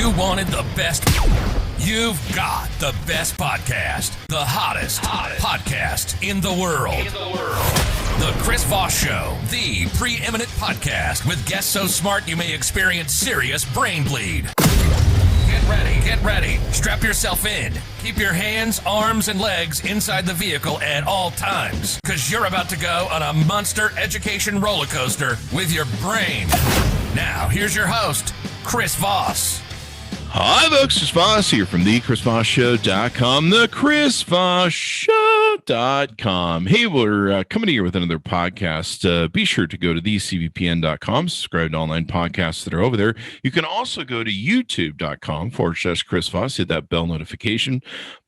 You wanted the best. You've got the best podcast. The hottest podcast in the world. The Chris Voss Show, the preeminent podcast with guests so smart you may experience serious brain bleed. Get ready. Strap yourself in. Keep your hands, arms, and legs inside the vehicle at all times, because you're about to go on a monster education roller coaster with your brain. Now, here's your host, Chris Voss. Hi, folks. Chris Voss here from the ChrisVossShow.com, the ChrisVossShow.com. Hey, we're coming here with another podcast. Be sure to go to thecvpn.com, subscribe to online podcasts that are over there. You can also go to youtube.com/Chris Voss, hit that bell notification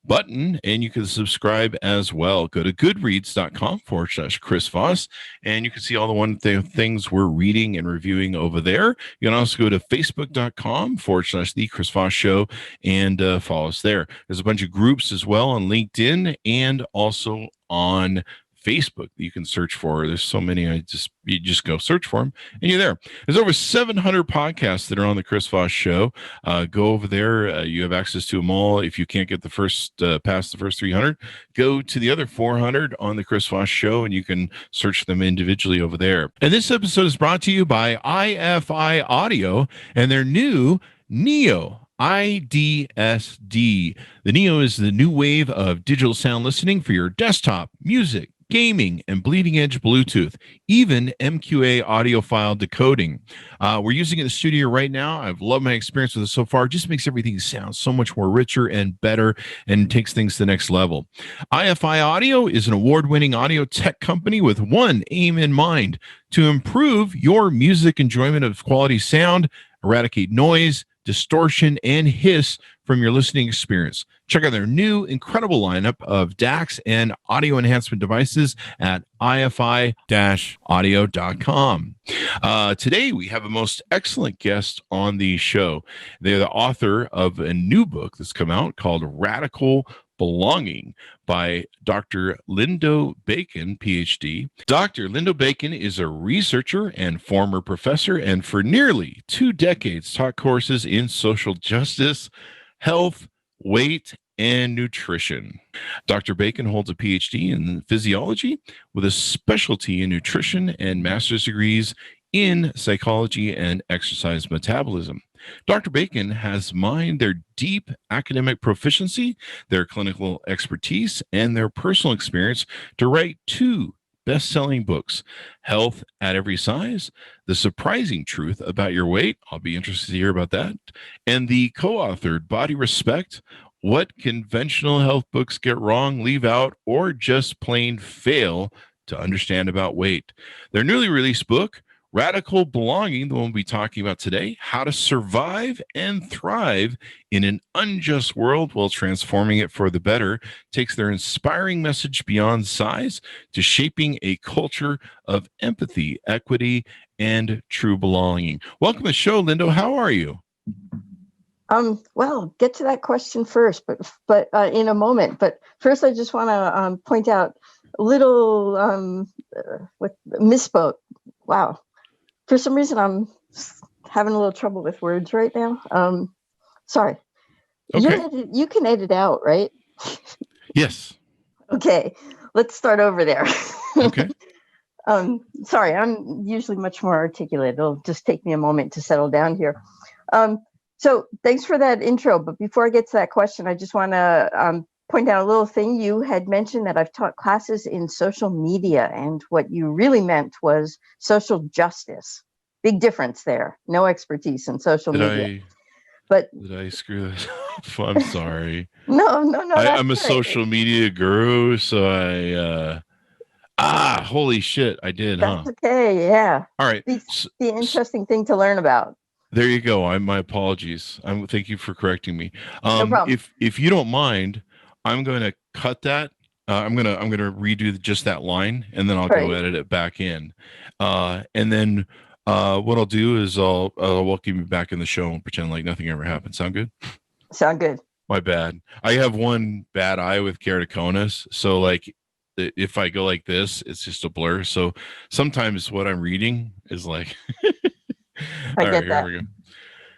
button, and you can subscribe as well. Go to goodreads.com/Chris Voss, and you can see all the things we're reading and reviewing over there. You can also go to facebook.com/the Chris Voss Show and follow us there. There's a bunch of groups as well on LinkedIn and also on Facebook that you can search for. There's so many. You just go search for them and you're there. There's over 700 podcasts that are on the Chris Voss Show. Go over there. You have access to them all. If you can't get the first past the first 300, go to the other 400 on the Chris Voss Show, and you can search them individually over there. And this episode is brought to you by IFI Audio and their new Neo IDSD. The Neo is the new wave of digital sound listening for your desktop, music, gaming, and bleeding-edge Bluetooth, even MQA audiophile decoding. We're using it in the studio right now. I've loved my experience with it so far. It just makes everything sound so much more richer and better and takes things to the next level. IFI Audio is an award-winning audio tech company with one aim in mind: to improve your music enjoyment of quality sound, eradicate noise, distortion, and hiss from your listening experience. Check out their new incredible lineup of DACs and audio enhancement devices at ifi-audio.com. Today, we have a most excellent guest on the show. They're the author of a new book that's come out called Radical Belonging by Dr. Lindo Bacon, PhD. Dr. Lindo Bacon is a researcher and former professor, and for nearly 2 decades taught courses in social justice, health, weight, and nutrition. Dr. Bacon holds a PhD in physiology with a specialty in nutrition and master's degrees in psychology and exercise metabolism. Dr. Bacon has mined their deep academic proficiency, their clinical expertise, and their personal experience to write 2 best-selling books: Health at Every Size, The Surprising Truth About Your Weight — I'll be interested to hear about that — and the co-authored Body Respect: What Conventional Health Books Get Wrong, Leave Out, or Just Plain Fail to Understand About Weight. Their newly released book, Radical Belonging, the one we'll be talking about today: how to survive and thrive in an unjust world while transforming it for the better, takes their inspiring message beyond size to shaping a culture of empathy, equity, and true belonging. Welcome to the show, Lindo. How are you? Well, get to that question first, but in a moment. But first, I just want to point out a little misspoke. Wow. For some reason, I'm having a little trouble with words right now. Sorry. Okay. You can edit out, right? Yes. Okay. Let's start over there. Okay. Sorry, I'm usually much more articulate. It'll just take me a moment to settle down here. So thanks for that intro. But before I get to that question, I just want to point out a little thing. You had mentioned that I've taught classes in social media, and what you really meant was social justice. Big difference there. No expertise in social media. Did I screw this up? I'm sorry. No. I'm a social media guru, so holy shit, I did, That's okay, yeah. All right. The interesting thing to learn about. There you go. My apologies. Thank you for correcting me. No problem. If you don't mind, I'm going to cut that. I'm gonna redo just that line, and then I'll go edit it back in. And then what I'll do is I'll welcome you back in the show and pretend like nothing ever happened. Sound good? Sound good. My bad. I have one bad eye with keratoconus, so like if I go like this, it's just a blur. So sometimes what I'm reading is like. I get that. Here we go.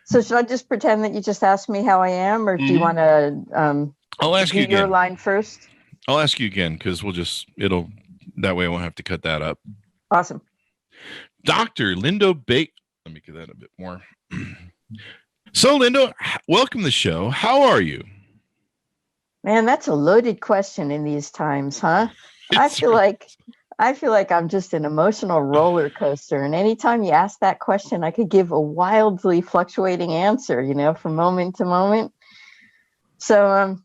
So should I just pretend that you just asked me how I am, or do you want to I'll ask you do your again. line first? I'll ask you again because that way I won't have to cut that up. Awesome. Dr. Lindo Bake. Let me get that a bit more. So, Lindo, welcome to the show. How are you? Man, that's a loaded question in these times, huh? I feel like I'm just an emotional roller coaster. And anytime you ask that question, I could give a wildly fluctuating answer, from moment to moment. So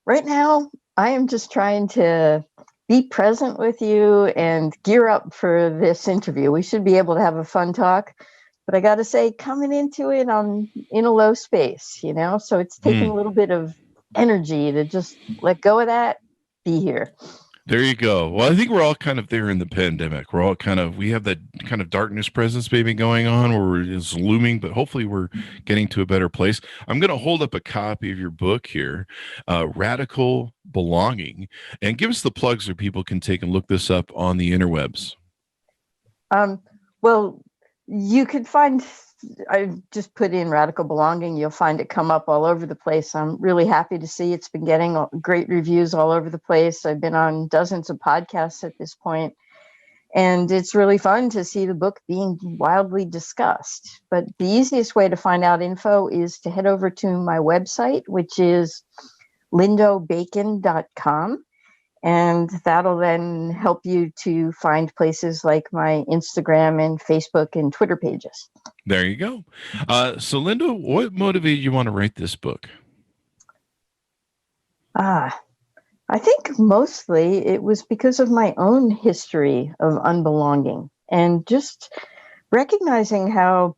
right now, I am just trying to be present with you and gear up for this interview. We should be able to have a fun talk. But I got to say, coming into it, I'm in a low space, so it's taking a little bit of energy to just let go of that, be here. There you go. Well, I think we're all kind of there in the pandemic. We're all we have that kind of darkness presence maybe going on where it's looming, but hopefully we're getting to a better place. I'm going to hold up a copy of your book here, Radical Belonging, and give us the plugs so people can take and look this up on the interwebs. Well, you could find, I just put in Radical Belonging. You'll find it come up all over the place. I'm really happy to see it's been getting great reviews all over the place. I've been on dozens of podcasts at this point, and it's really fun to see the book being wildly discussed. But the easiest way to find out info is to head over to my website, which is lindobacon.com. And that'll then help you to find places like my Instagram and Facebook and Twitter pages. There you go. So, Lindo, what motivated you want to write this book? I think mostly it was because of my own history of unbelonging and just recognizing how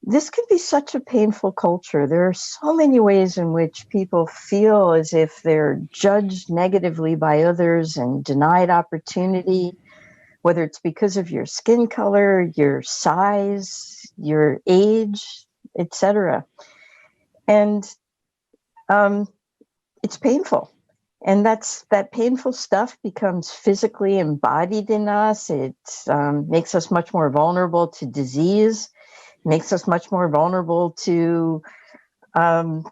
this can be such a painful culture. There are so many ways in which people feel as if they're judged negatively by others and denied opportunity, whether it's because of your skin color, your size, your age, etc. And it's painful. And that painful stuff becomes physically embodied in us. It makes us much more vulnerable to disease, makes us much more vulnerable to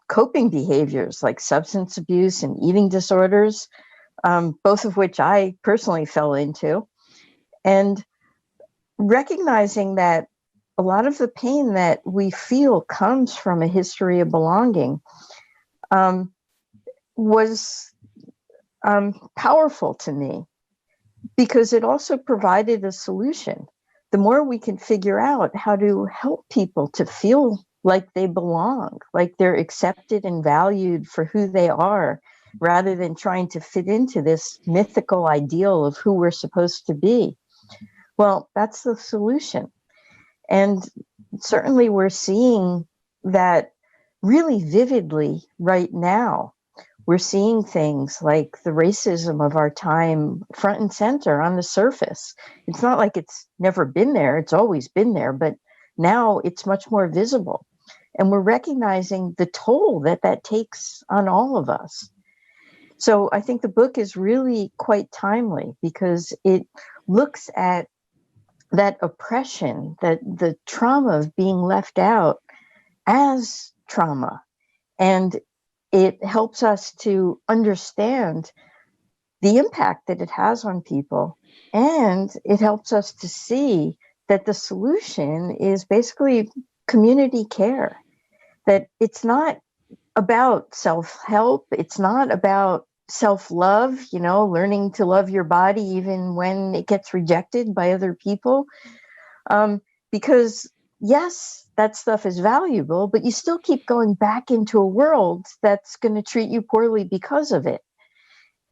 coping behaviors like substance abuse and eating disorders, both of which I personally fell into. And recognizing that a lot of the pain that we feel comes from a history of belonging was powerful to me, because it also provided a solution. The more we can figure out how to help people to feel like they belong, like they're accepted and valued for who they are, rather than trying to fit into this mythical ideal of who we're supposed to be, well, that's the solution. And certainly we're seeing that really vividly right now. We're seeing things like the racism of our time front and center on the surface. It's not like it's never been there. It's always been there, but now it's much more visible. And we're recognizing the toll that takes on all of us. So I think the book is really quite timely because it looks at that oppression, that the trauma of being left out as trauma. And it helps us to understand the impact that it has on people. And it helps us to see that the solution is basically community care, that it's not about self-help. It's not about self-love, learning to love your body even when it gets rejected by other people. Because yes, that stuff is valuable, but you still keep going back into a world that's going to treat you poorly because of it.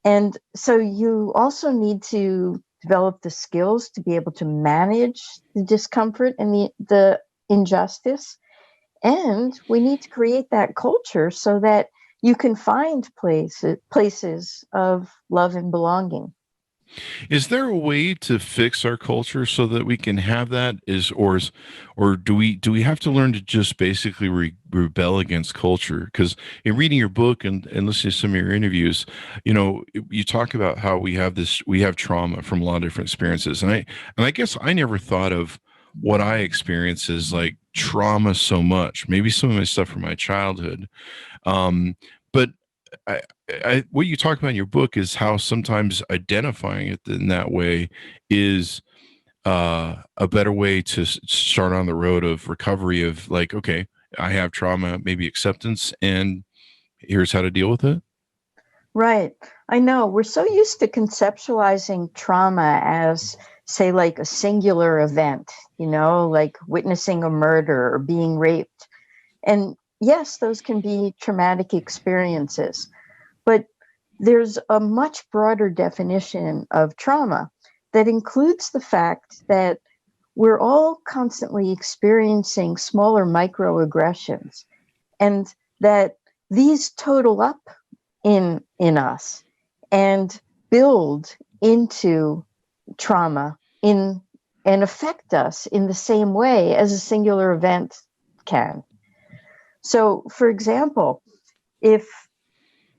And so you also need to develop the skills to be able to manage the discomfort and the injustice. And we need to create that culture so that you can find places of love and belonging. Is there a way to fix our culture so that we can have that? Or do we have to learn to just basically rebel against culture? Because in reading your book and listening to some of your interviews, you talk about how we have trauma from a lot of different experiences, and I guess I never thought of what I experience is like trauma so much, maybe some of my stuff from my childhood. But what you talk about in your book is how sometimes identifying it in that way is a better way to start on the road of recovery of like, okay, I have trauma, maybe acceptance, and here's how to deal with it. Right. I know. We're so used to conceptualizing trauma as, say, like a singular event, like witnessing a murder or being raped. And yes, those can be traumatic experiences. But there's a much broader definition of trauma that includes the fact that we're all constantly experiencing smaller microaggressions, and that these total up in us and build into trauma and affect us in the same way as a singular event can. So, for example, if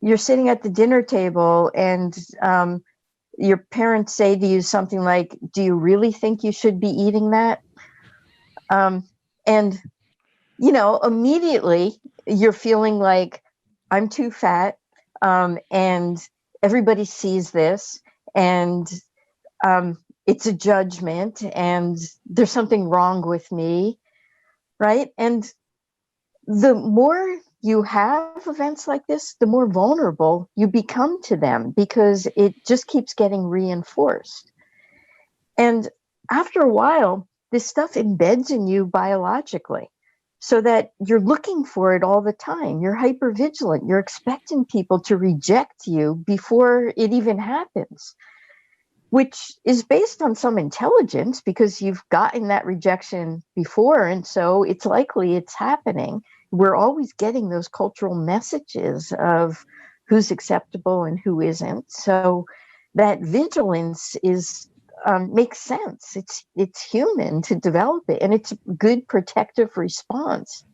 you're sitting at the dinner table and your parents say to you something like, "Do you really think you should be eating that?" And immediately you're feeling like, I'm too fat, and everybody sees this, and it's a judgment, and there's something wrong with me, right? And the more you have events like this, the more vulnerable you become to them, because it just keeps getting reinforced. And after a while, this stuff embeds in you biologically, so that you're looking for it all the time. You're hypervigilant. You're expecting people to reject you before it even happens, which is based on some intelligence because you've gotten that rejection before. And so it's likely it's happening. We're always getting those cultural messages of who's acceptable and who isn't. So that vigilance is makes sense. It's human to develop it, and it's a good protective response.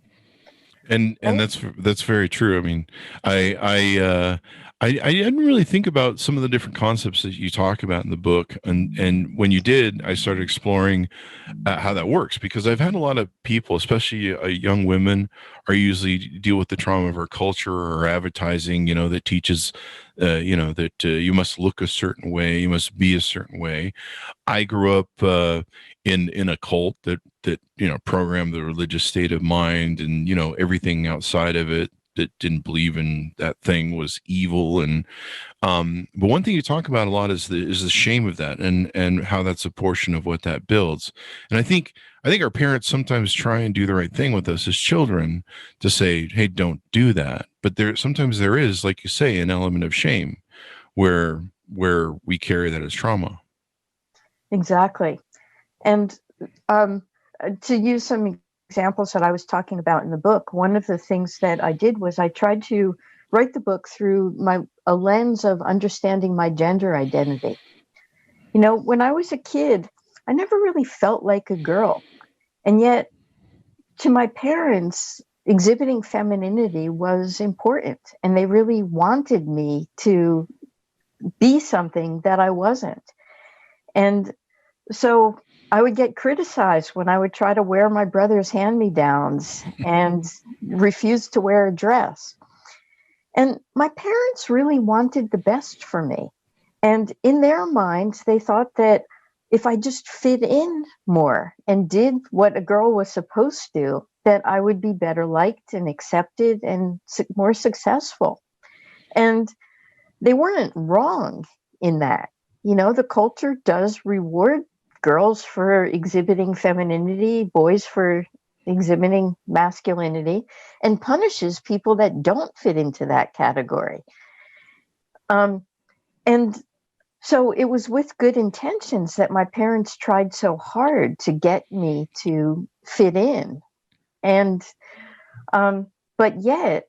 And that's very true. I mean, I didn't really think about some of the different concepts that you talk about in the book, and when you did, I started exploring how that works, because I've had a lot of people, especially young women, are usually deal with the trauma of our culture or advertising, that teaches, that you must look a certain way, you must be a certain way. I grew up in a cult that programmed the religious state of mind, and everything outside of it that didn't believe in that thing was evil. And but one thing you talk about a lot is the shame of that, and how that's a portion of what that builds. And I think our parents sometimes try and do the right thing with us as children to say, hey, don't do that. But sometimes there is, like you say, an element of shame where we carry that as trauma. Exactly. And to use some examples that I was talking about in the book, one of the things that I did was I tried to write the book through a lens of understanding my gender identity. When I was a kid, I never really felt like a girl. And yet, to my parents, exhibiting femininity was important, and they really wanted me to be something that I wasn't. And so I would get criticized when I would try to wear my brother's hand-me-downs and refuse to wear a dress. And my parents really wanted the best for me. And in their minds, they thought that if I just fit in more and did what a girl was supposed to, that I would be better liked and accepted and more successful. And they weren't wrong in that. The culture does reward girls for exhibiting femininity, boys for exhibiting masculinity, and punishes people that don't fit into that category. And so it was with good intentions that my parents tried so hard to get me to fit in. And but yet,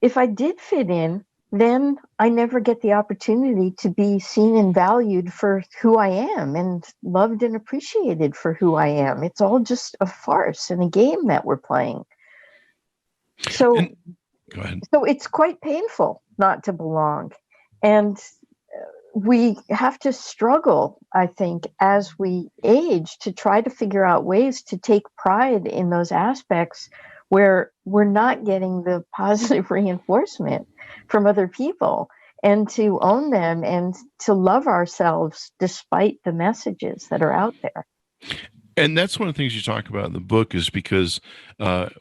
if I did fit in, then I never get the opportunity to be seen and valued for who I am, and loved and appreciated for who I am. It's all just a farce and a game that we're playing. So, Go ahead. So it's quite painful not to belong. And we have to struggle, I think, as we age to try to figure out ways to take pride in those aspects where we're not getting the positive reinforcement from other people, and to own them and to love ourselves despite the messages that are out there. And that's one of the things you talk about in the book, is because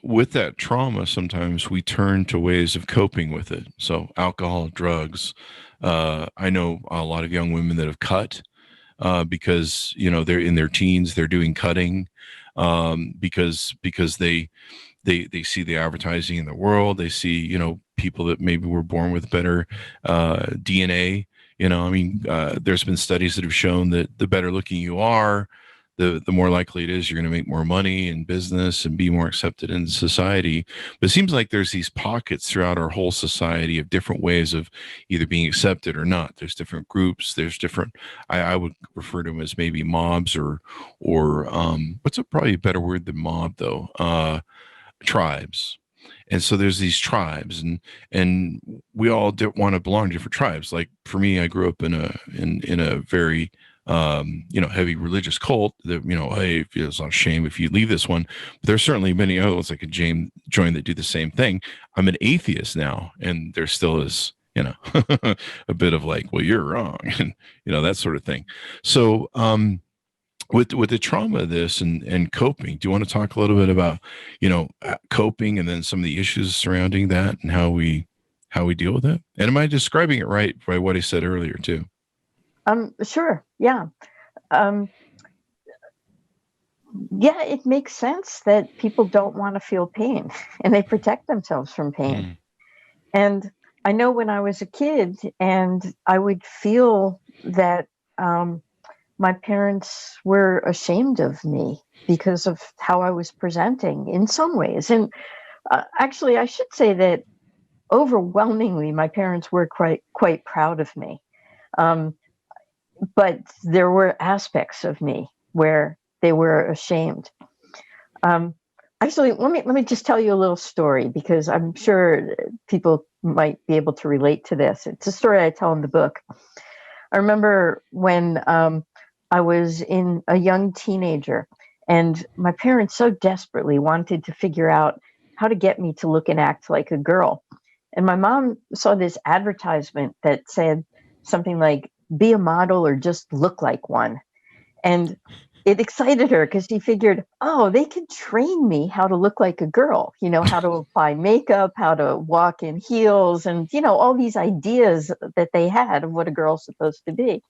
with that trauma, sometimes we turn to ways of coping with it. So alcohol, drugs. I know a lot of young women that have cut because, they're in their teens, they're doing cutting because they see the advertising in the world. They see, people that maybe were born with better DNA. There's been studies that have shown that the better looking you are, the more likely it is you're going to make more money in business and be more accepted in society. But it seems like there's these pockets throughout our whole society of different ways of either being accepted or not. There's different groups. There's different, I would refer to them as maybe mobs or what's probably a better word than mob though? Tribes. And so there's these tribes, and we all want to belong to different tribes. Like for me, I grew up in a very heavy religious cult that, hey, it's not a shame if you leave this one. But there's certainly many other ones I could join that do the same thing. I'm an atheist now, and there still is, a bit of like, well, you're wrong, and that sort of thing. So with the trauma of this and coping, do you want to talk a little bit about coping and then some of the issues surrounding that and how we deal with it? And am I describing it right by what I said earlier too? Sure. Yeah. Yeah, it makes sense that people don't want to feel pain and they protect themselves from pain. And I know when I was a kid and I would feel that my parents were ashamed of me because of how I was presenting in some ways. And actually, I should say that overwhelmingly, my parents were quite proud of me. But there were aspects of me where they were ashamed. Actually, let me just tell you a little story, because I'm sure people might be able to relate to this. It's a story I tell in the book. I remember when I was a young teenager, and my parents so desperately wanted to figure out how to get me to look and act like a girl. And my mom saw this advertisement that said something like, be a model or just look like one. And it excited her because she figured, oh, they could train me how to look like a girl, how to apply makeup, how to walk in heels, and, all these ideas that they had of what a girl's supposed to be.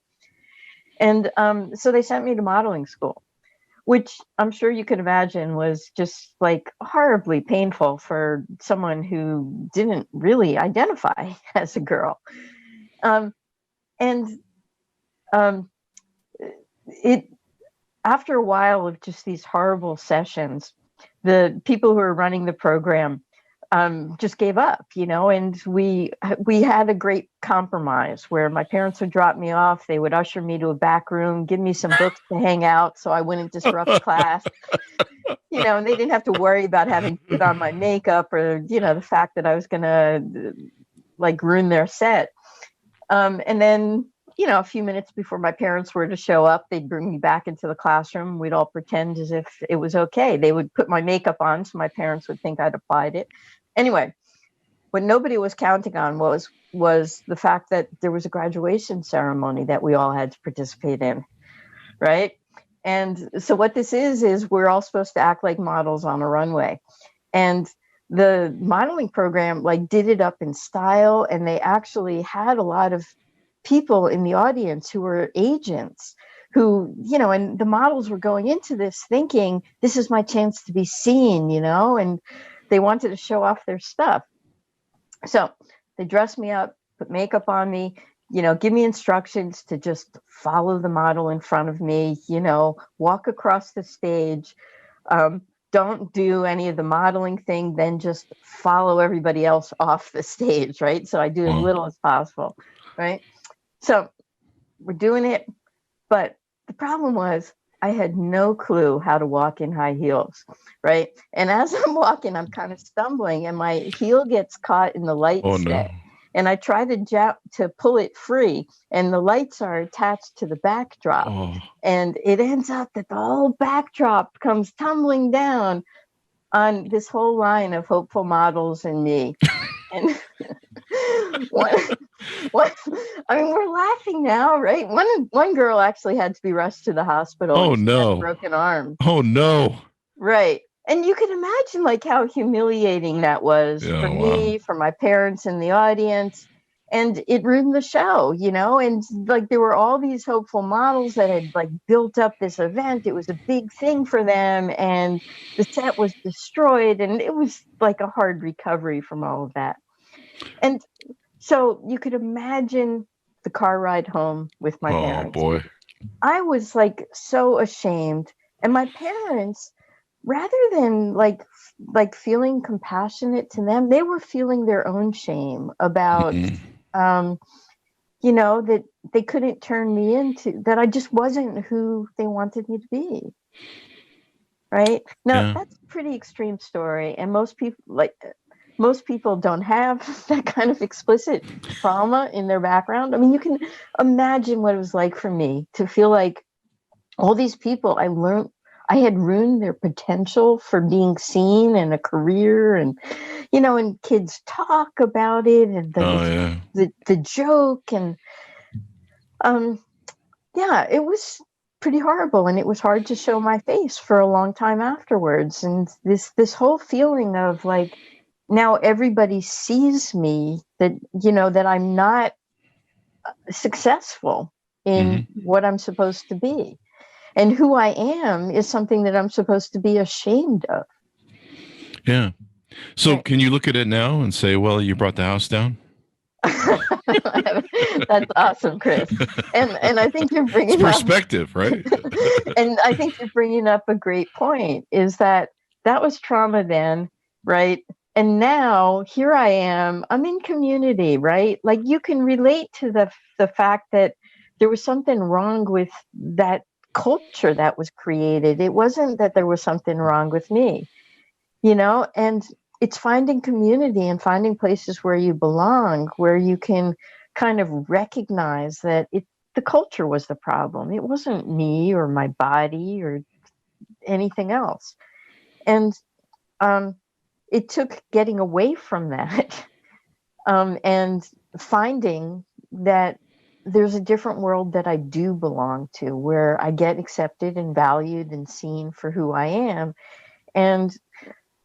And so they sent me to modeling school, which I'm sure you could imagine was just like horribly painful for someone who didn't really identify as a girl. After a while of just these horrible sessions, the people who were running the program just gave up, and we had a great compromise where my parents would drop me off. They would usher me to a back room, give me some books to hang out so I wouldn't disrupt class, and they didn't have to worry about having to put on my makeup or, the fact that I was going to like ruin their set. And then, a few minutes before my parents were to show up, they'd bring me back into the classroom. We'd all pretend as if it was okay. They would put my makeup on so my parents would think I'd applied it. Anyway, what nobody was counting on was the fact that there was a graduation ceremony that we all had to participate in, right? And so what this is we're all supposed to act like models on a runway. And the modeling program did it up in style, and they actually had a lot of people in the audience who were agents who, and the models were going into this thinking, this is my chance to be seen, and they wanted to show off their stuff. So they dressed me up, put makeup on me, give me instructions to just follow the model in front of me, walk across the stage, don't do any of the modeling thing, then just follow everybody else off the stage, right? So I do as little as possible, right? So we're doing it, but the problem was I had no clue how to walk in high heels, right? And as I'm walking, I'm kind of stumbling, and my heel gets caught in the light stick. and I try to pull it free, and the lights are attached to the backdrop. Oh. And it ends up that the whole backdrop comes tumbling down on this whole line of hopeful models and me. And I mean, we're laughing now, right? One girl actually had to be rushed to the hospital. Oh, she no. had a broken arm. Oh, no. Right. And you can imagine like how humiliating that was for me, for my parents in the audience. And it ruined the show, you know, and like there were all these hopeful models that had like built up this event. It was a big thing for them, and the set was destroyed, and it was like a hard recovery from all of that. And so you could imagine the car ride home with my parents. Oh, boy. I was like so ashamed. And my parents, rather than like feeling compassionate to them, they were feeling their own shame about, you know, that they couldn't turn me into, that I just wasn't who they wanted me to be. Right. Now, that's a pretty extreme story. And most people don't have that kind of explicit trauma in their background. I mean, you can imagine what it was like for me to feel like all these people I had ruined their potential for being seen and a career, and, you know, and kids talk about it, and the joke, and it was pretty horrible, and it was hard to show my face for a long time afterwards. And this whole feeling of like, now everybody sees me, that, you know, that I'm not successful in what I'm supposed to be. And who I am is something that I'm supposed to be ashamed of. Yeah. So can you look at it now and say, well, you brought the house down? That's awesome, Chris. And I think you're bringing perspective, right? And I think you're bringing up a great point, is that was trauma then, right? And now here I am, I'm in community, right? Like you can relate to the fact that there was something wrong with that culture that was created. It wasn't that there was something wrong with me, you know, and it's finding community and finding places where you belong, where you can kind of recognize that the culture was the problem. It wasn't me or my body or anything else. And it took getting away from that and finding that there's a different world that I do belong to, where I get accepted and valued and seen for who I am. And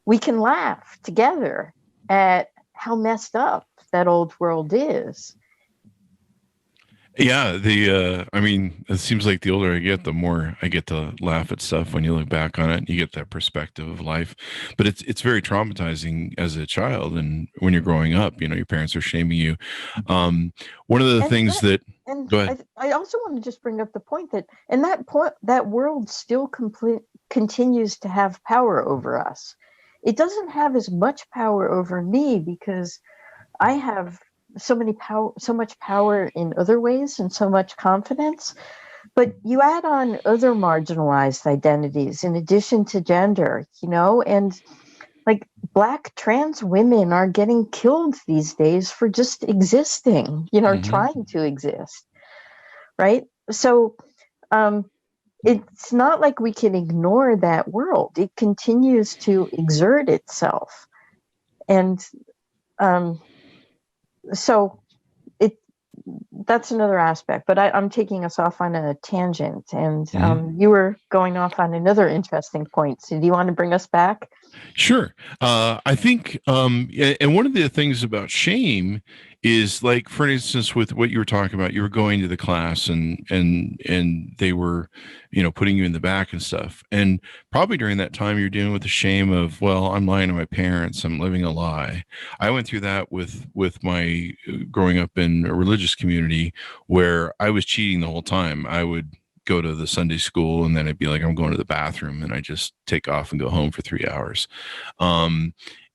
we can laugh together at how messed up that old world is. Yeah, I mean, it seems like the older I get, the more I get to laugh at stuff when you look back on it and you get that perspective of life. But it's very traumatizing as a child, and when you're growing up, you know, your parents are shaming you. One of the things go ahead. I also want to just bring up the point that, and that world still continues to have power over us. It doesn't have as much power over me because I have so much power in other ways and so much confidence. But you add on other marginalized identities in addition to gender, you know, and like Black trans women are getting killed these days for just existing, you know, trying to exist. Right. So it's not like we can ignore that world. It continues to exert itself. And so that's another aspect, but I'm taking us off on a tangent, and you were going off on another interesting point. So do you want to bring us back? Sure. I think, and one of the things about shame is, like, for instance, with what you were talking about, you were going to the class and they were, you know, putting you in the back and stuff. And probably during that time you're dealing with the shame of, well, I'm lying to my parents, I'm living a lie. I went through that with my growing up in a religious community where I was cheating the whole time. I would go to the Sunday school and then I'd be like, I'm going to the bathroom, and I just take off and go home for 3 hours.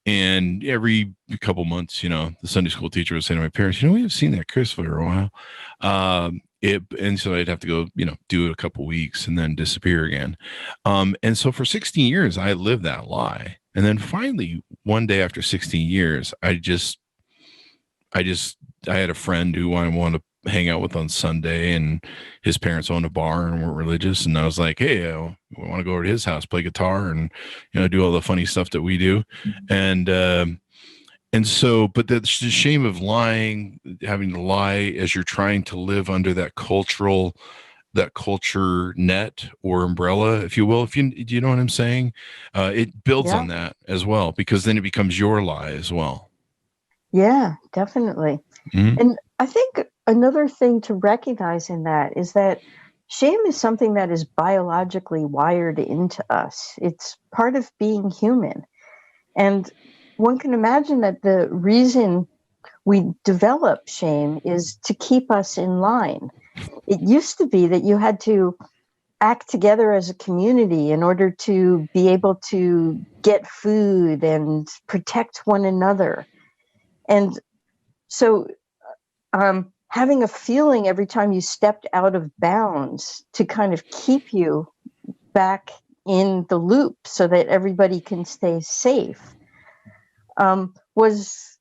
And every couple months, you know, the Sunday school teacher would say to my parents, you know, we haven't seen that Chris for a while. And so I'd have to go, you know, do it a couple weeks and then disappear again. And so for 16 years, I lived that lie. And then finally, one day after 16 years, I just had a friend who I wanted to hang out with on Sunday, and his parents owned a bar and were religious. And I was like, hey, we want to go over to his house, play guitar, and do all the funny stuff that we do. And so, but that's the shame of lying, having to lie as you're trying to live under that culture net or umbrella, if you will. Do you know what I'm saying? It builds on that as well, because then it becomes your lie as well. Yeah, definitely. Mm-hmm. And I think another thing to recognize in that is that shame is something that is biologically wired into us. It's part of being human. And one can imagine that the reason we develop shame is to keep us in line. It used to be that you had to act together as a community in order to be able to get food and protect one another. And so having a feeling every time you stepped out of bounds to kind of keep you back in the loop so that everybody can stay safe was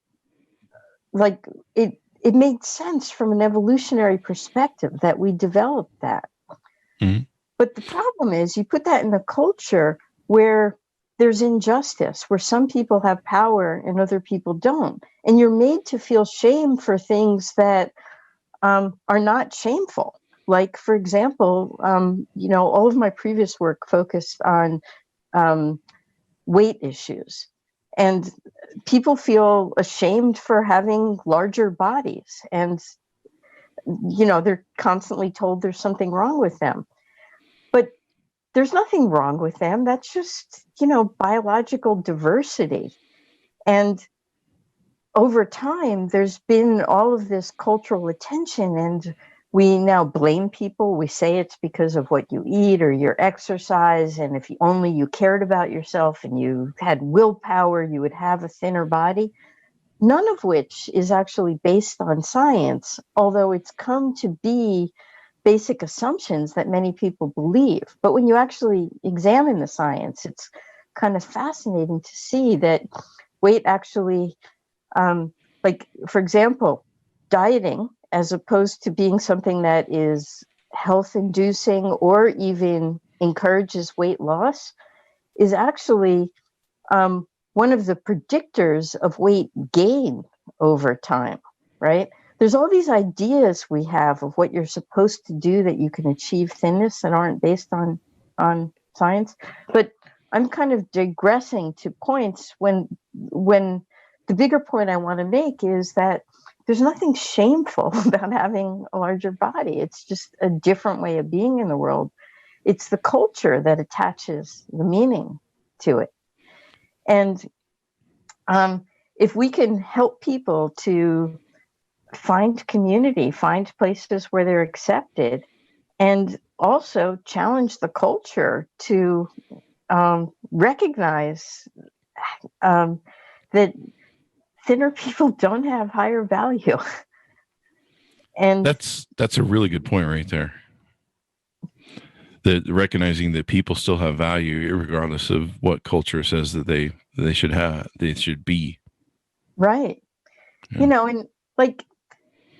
like, it made sense from an evolutionary perspective that we developed that. Mm-hmm. But the problem is you put that in a culture where there's injustice, where some people have power and other people don't. And you're made to feel shame for things that are not shameful. Like, for example, all of my previous work focused on weight issues. And people feel ashamed for having larger bodies. And, they're constantly told there's something wrong with them. But there's nothing wrong with them. That's just, biological diversity. And over time, there's been all of this cultural attention, and we now blame people. We say it's because of what you eat or your exercise. And if only you cared about yourself and you had willpower, you would have a thinner body. None of which is actually based on science, although it's come to be basic assumptions that many people believe. But when you actually examine the science, it's kind of fascinating to see that weight actually, for example, dieting, as opposed to being something that is health-inducing or even encourages weight loss, is actually one of the predictors of weight gain over time, right? There's all these ideas we have of what you're supposed to do that you can achieve thinness that aren't based on science. But I'm kind of digressing to points when the bigger point I want to make is that there's nothing shameful about having a larger body. It's just a different way of being in the world. It's the culture that attaches the meaning to it. And if we can help people to find community, find places where they're accepted, and also challenge the culture to recognize that thinner people don't have higher value. And that's a really good point right there. That recognizing that people still have value regardless of what culture says that they should have, they should be. Right. Yeah. And like,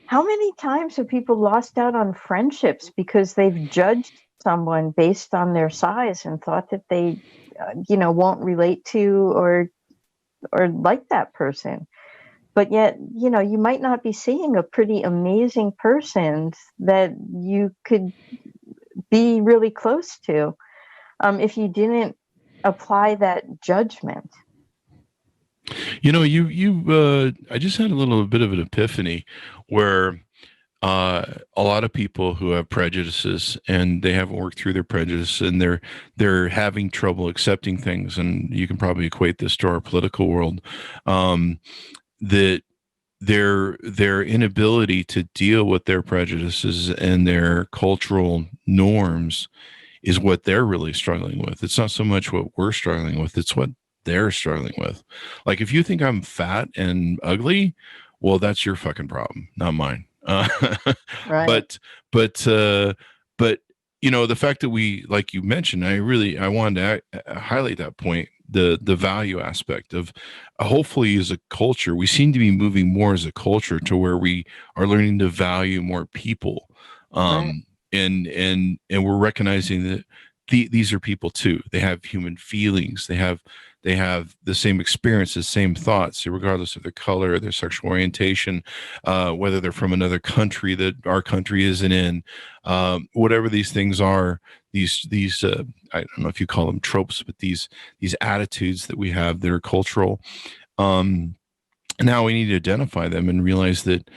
how many times have people lost out on friendships because they've judged someone based on their size and thought that they, won't relate to or like that person? But yet, you might not be seeing a pretty amazing person that you could be really close to if you didn't apply that judgment. I just had a little bit of an epiphany where a lot of people who have prejudices and they haven't worked through their prejudice and they're having trouble accepting things, and you can probably equate this to our political world, that their inability to deal with their prejudices and their cultural norms is what they're really struggling with. It's not so much what we're struggling with, it's what they're struggling with. Like, if you think I'm fat and ugly, well, that's your fucking problem, not mine. Right. But the fact that we, like you mentioned, I wanted to highlight that point, the value aspect of hopefully as a culture, we seem to be moving more as a culture to where we are learning to value more people. Right. And we're recognizing that these are people too. They have human feelings. They have the same experiences, same thoughts, regardless of their color, their sexual orientation, whether they're from another country that our country isn't in, whatever these things are. These I don't know if you call them tropes, but these attitudes that we have that are cultural. Now we need to identify them and realize that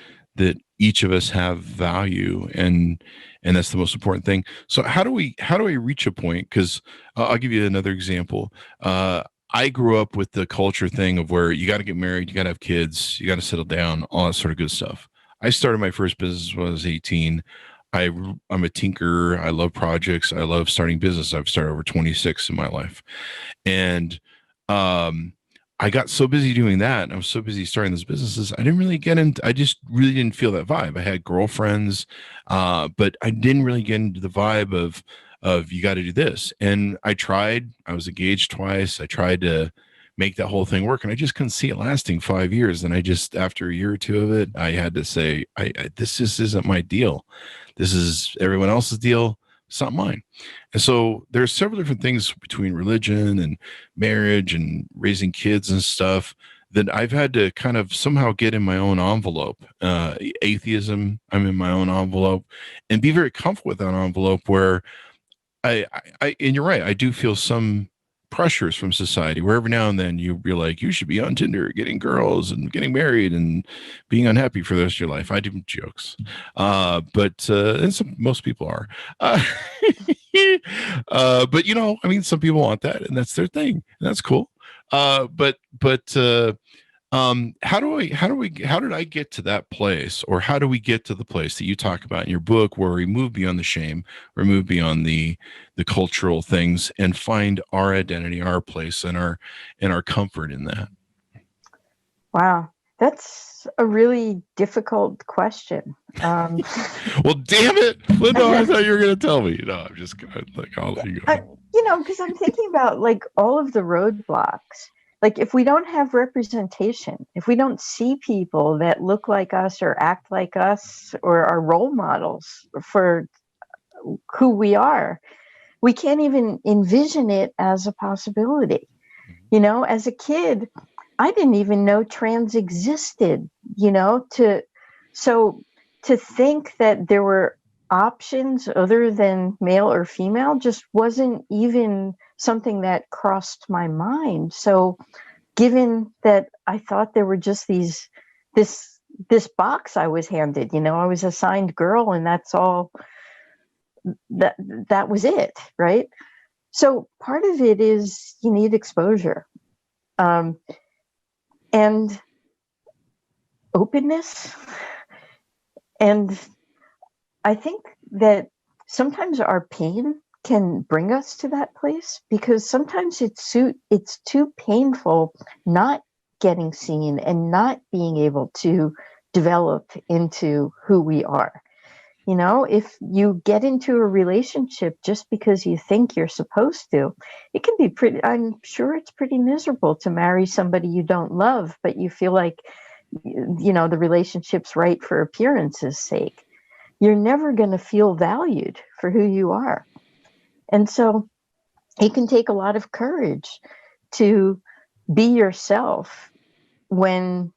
each of us have value, and that's the most important thing. So how do we reach a point? Because I'll give you another example. I grew up with the culture thing of where you got to get married, you got to have kids, you got to settle down, all that sort of good stuff. I started my first business when I was 18. I'm a tinker. I love projects. I love starting business. I've started over 26 in my life. And I got so busy doing that, and I was so busy starting those businesses, I just really didn't feel that vibe. I had girlfriends, but I didn't really get into the vibe of you got to do this. And I was engaged twice. I tried to make that whole thing work, and I just couldn't see it lasting 5 years. And after a year or two of it, I had to say, this just isn't my deal. This is everyone else's deal. It's not mine. And so there's several different things between religion and marriage and raising kids and stuff that I've had to kind of somehow get in my own envelope. Atheism, I'm in my own envelope, and be very comfortable with that envelope where and you're right, I do feel some pressures from society where every now and then you're like, you should be on Tinder, getting girls and getting married and being unhappy for the rest of your life. I do jokes. But most people are. But some people want that, and that's their thing, and that's cool. But how did I get to that place, or how do we get to the place that you talk about in your book where we move beyond the shame, we move beyond the cultural things and find our identity, our place, and our comfort in that? Wow. That's a really difficult question. Well, damn it, Lindo, I thought you were going to tell me. No, I'm just going to I'll let you go. Because I'm thinking about like all of the roadblocks. Like if we don't have representation, if we don't see people that look like us or act like us or are role models for who we are, we can't even envision it as a possibility. As a kid, I didn't even know trans existed, to think that there were options other than male or female just wasn't even something that crossed my mind. So given that I thought there were just this box I was handed, I was assigned girl, and that's all, that was it, right? So part of it is you need exposure, and openness. And I think that sometimes our pain can bring us to that place, because sometimes it's too painful not getting seen and not being able to develop into who we are. If you get into a relationship just because you think you're supposed to, it can be I'm sure it's pretty miserable to marry somebody you don't love, but you feel like, the relationship's right for appearance's sake. You're never going to feel valued for who you are. And so it can take a lot of courage to be yourself when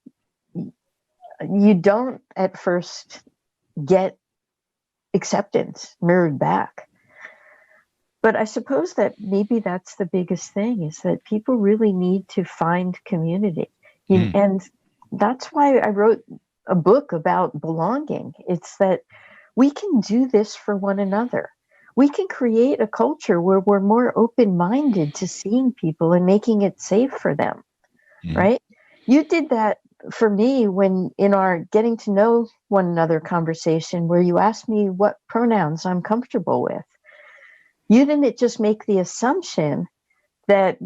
you don't at first get acceptance mirrored back. But I suppose that maybe that's the biggest thing, is that people really need to find community. And that's why I wrote a book about belonging. It's that we can do this for one another. We can create a culture where we're more open-minded to seeing people and making it safe for them, right? You did that for me when in our getting to know one another conversation, where you asked me what pronouns I'm comfortable with. You didn't just make the assumption that,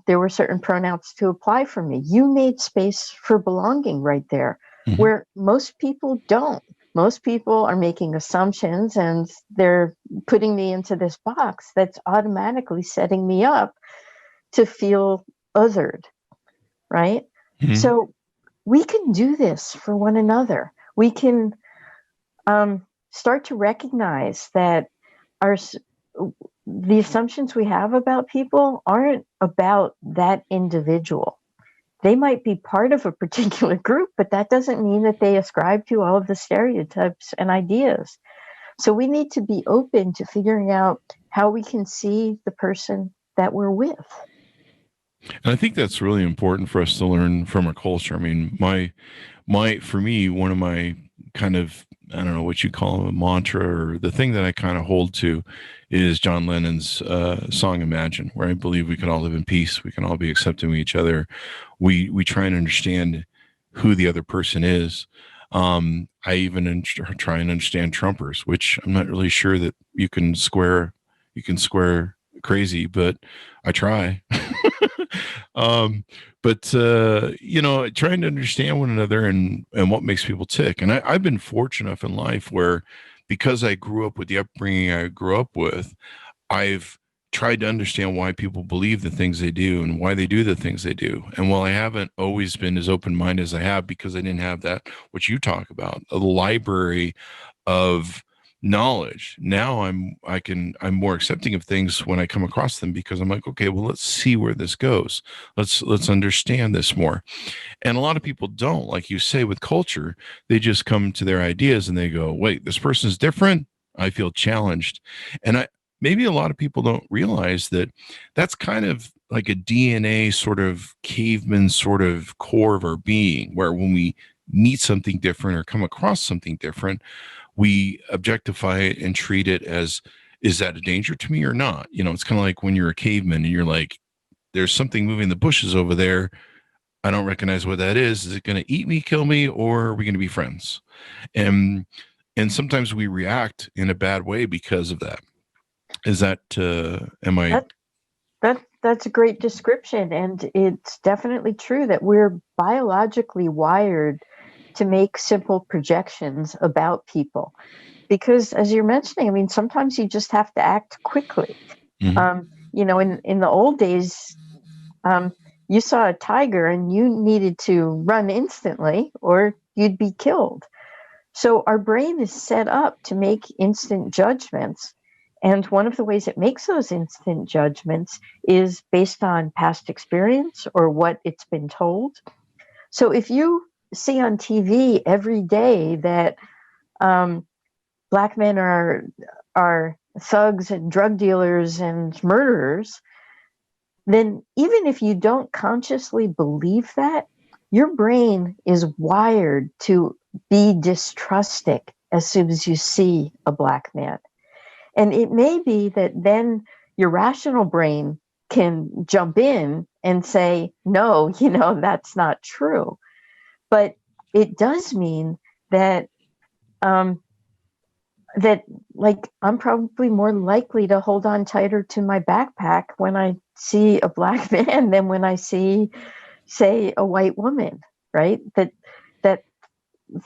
there were certain pronouns to apply for me. You made space for belonging right there, where most people don't. most people are making assumptions and they're putting me into this box that's automatically setting me up to feel othered, right? Mhm. So we can do this for one another. We can start to recognize that the assumptions we have about people aren't about that individual. They might be part of a particular group, but that doesn't mean that they ascribe to all of the stereotypes and ideas. So we need to be open to figuring out how we can see the person that we're with. And I think that's really important for us to learn from our culture. I mean, for me, one of my kind of, I don't know what you call it, a mantra, or the thing that I kind of hold to is John Lennon's song Imagine, where I believe we can all live in peace. We can all be accepting of each other. We try and understand who the other person is. I even try and understand Trumpers, which I'm not really sure that you can square crazy, but I try. But trying to understand one another and what makes people tick. And I've been fortunate enough in life where, because I grew up with the upbringing I grew up with, I've tried to understand why people believe the things they do and why they do the things they do. And while I haven't always been as open-minded as I have, because I didn't have that, what you talk about, a library of knowledge, now I'm more accepting of things when I come across them, because I'm like, okay, well, let's see where this goes. Let's understand this more. And a lot of people don't, like you say, with culture, they just come to their ideas and they go, wait, this person's different. I feel challenged. And maybe a lot of people don't realize that that's kind of like a DNA sort of caveman sort of core of our being, where when we meet something different or come across something different, we objectify it and treat it as, is that a danger to me or not? It's kind of like when you're a caveman and you're like, there's something moving in the bushes over there. I don't recognize what that is. Is it going to eat me, kill me, or are we going to be friends? And sometimes we react in a bad way because of that. Is that, am I? That's a great description. And it's definitely true that we're biologically wired to make simple projections about people. Because as you're mentioning, I mean, sometimes you just have to act quickly. Mhm. In the old days, you saw a tiger and you needed to run instantly or you'd be killed. So our brain is set up to make instant judgments. And one of the ways it makes those instant judgments is based on past experience or what it's been told. So if you see on TV every day that Black men are thugs and drug dealers and murderers, then even if you don't consciously believe that, your brain is wired to be distrusting as soon as you see a Black man. And it may be that then your rational brain can jump in and say, no, that's not true. But it does mean that I'm probably more likely to hold on tighter to my backpack when I see a Black man than when I see, say, a white woman, right?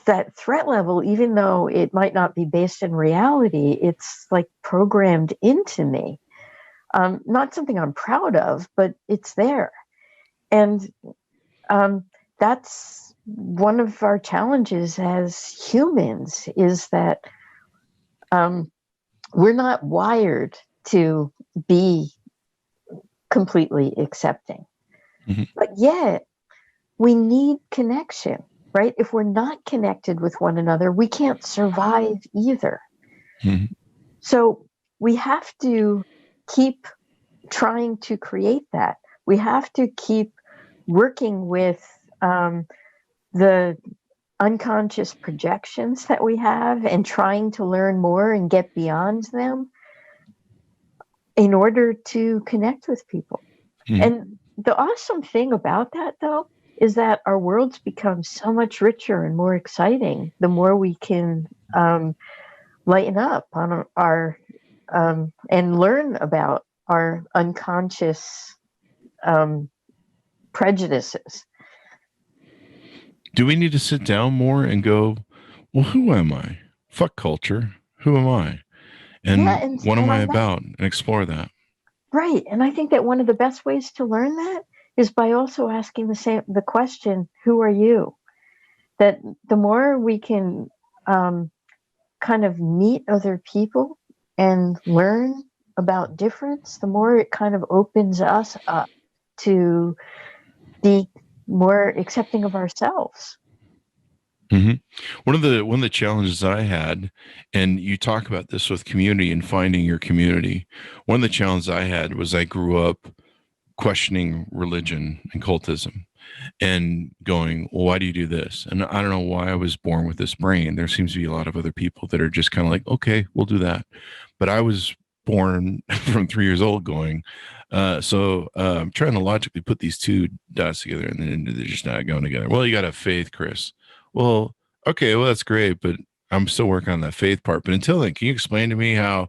That threat level, even though it might not be based in reality, it's like programmed into me. Not something I'm proud of, but it's there. And that's one of our challenges as humans, is that we're not wired to be completely accepting. Mhm. But yet we need connection, right? If we're not connected with one another, we can't survive either. Mhm. So we have to keep trying to create that. We have to keep working with the unconscious projections that we have and trying to learn more and get beyond them in order to connect with people. Mhm. And the awesome thing about that, though, is that our worlds become so much richer and more exciting the more we can lighten up on our and learn about our unconscious prejudices. Do we need to sit down more and go, well, who am I? Fuck culture. Who am I? Yeah, And what am and I on that, about? And explore that. right. And I think that one of the best ways to learn that is by also asking the question, who are you? That the more we can um, kind of meet other people and learn about difference, the more it kind of opens us up to be more accepting of ourselves. hmm one of the challenges I had, and you talk about this with community and finding your community. One of the challenges I had was I grew up questioning religion and cultism and going, well, why do you do this? And I don't know why I was born with this brain. There seems to be a lot of other people that are just kind of like, okay, we'll do that. But I was born from 3 years old going, I'm trying to logically put these two dots together and then they're just not going together. Well, you got to have faith, Chris. Well, okay, well, that's great, but I'm still working on that faith part. But until then, can you explain to me how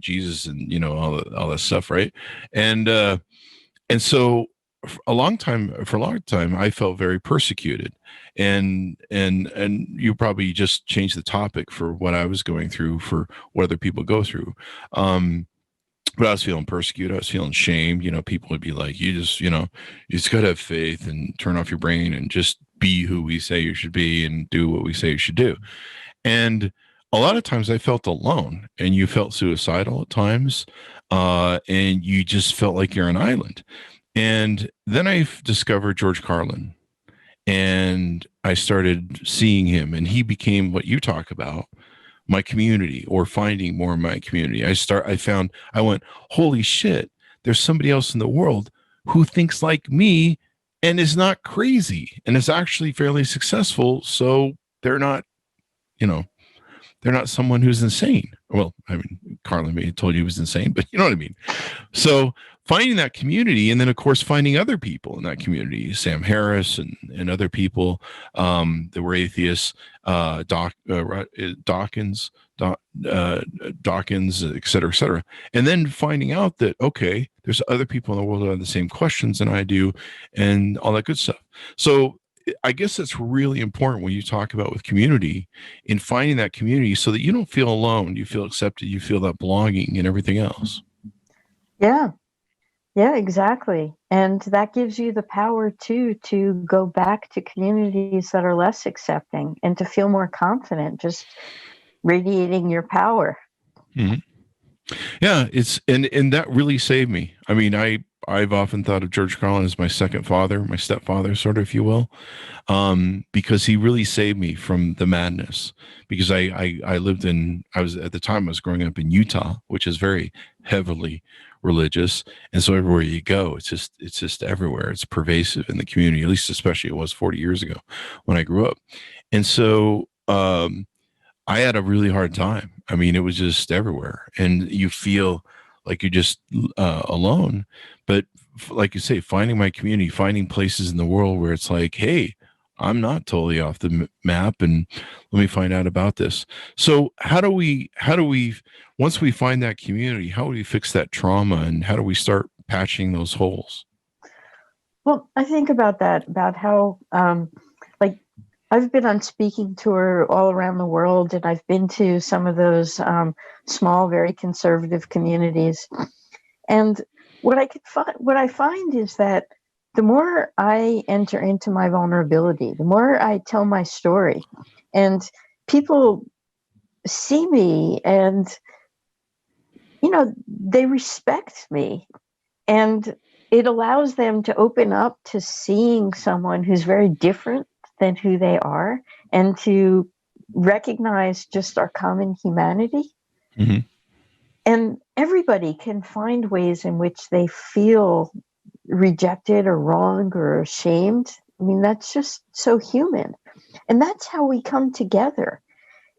Jesus and all that stuff, right? And and so for a long time, I felt very persecuted, and you probably just changed the topic for what I was going through, for what other people go through. But I was feeling persecuted. I was feeling shamed. People would be like, you just got to have faith and turn off your brain and just be who we say you should be and do what we say you should do. And a lot of times I felt alone, and you felt suicidal at times, and you just felt like you're an island. And then I discovered George Carlin, and I started seeing him, and he became what you talk about, my community, or finding more of my community. I went, holy shit, there's somebody else in the world who thinks like me and is not crazy and is actually fairly successful. So they're not, you know, they're not someone who's insane. Well, I mean, Carlin may have told you he was insane, but you know what I mean? So finding that community, and then of course finding other people in that community, Sam Harris and other people that were atheists, Dawkins, Dawkins, et cetera, and then finding out that okay, there's other people in the world that have the same questions than I do, and all that good stuff. So I guess that's really important when you talk about with community, in finding that community so that you don't feel alone, you feel accepted, you feel that belonging and everything else. Yeah. Yeah, exactly. And that gives you the power too to go back to communities that are less accepting and to feel more confident, just radiating your power. Mm-hmm. Yeah, and that really saved me. I mean, I've often thought of George Carlin as my second father, my stepfather, sort of, if you will, because he really saved me from the madness. Because I was at the time I was growing up in Utah, which is very heavily religious, and so everywhere you go, it's just everywhere. It's pervasive in the community, at least especially it was 40 years ago when I grew up, and so. I had a really hard time. I mean, it was just everywhere, and you feel like you're just alone. But like you say, finding my community, finding places in the world where it's like, hey, I'm not totally off the map, and let me find out about this. So how do we, once we find that community, how do we fix that trauma, and how do we start patching those holes? Well, I think about that, about how, like, I've been on speaking tour all around the world, and I've been to some of those small, very conservative communities. And what I find is that the more I enter into my vulnerability, the more I tell my story, and people see me, and they respect me, and it allows them to open up to seeing someone who's very different than who they are, and to recognize just our common humanity. Mm-hmm. And everybody can find ways in which they feel rejected or wrong or ashamed. I mean, that's just so human. And that's how we come together.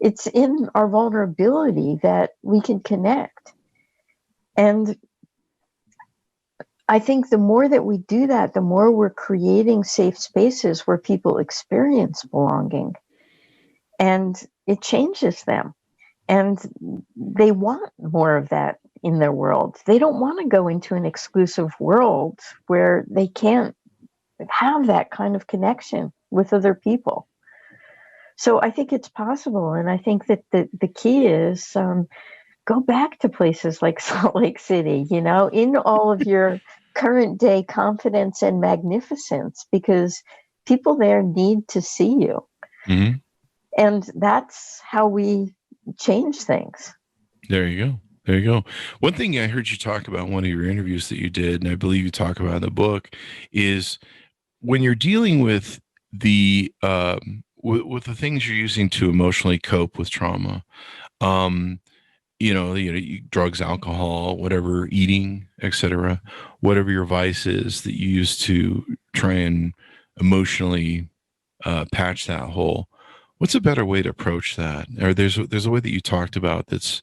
It's in our vulnerability that we can connect. And I think the more that we do that, the more we're creating safe spaces where people experience belonging, and it changes them. And they want more of that in their world. They don't want to go into an exclusive world where they can't have that kind of connection with other people. So I think it's possible. And I think that the key is go back to places like Salt Lake City, in all of your current day confidence and magnificence, because people there need to see you. Mm-hmm. And that's how we change things. There you go. There you go. One thing I heard you talk about in one of your interviews that you did, and I believe you talk about in the book, is when you're dealing with the with the things you're using to emotionally cope with trauma, drugs, alcohol, whatever, eating, etc., whatever your vice is that you use to try and emotionally patch that hole. What's a better way to approach that? Or there's a way that you talked about that's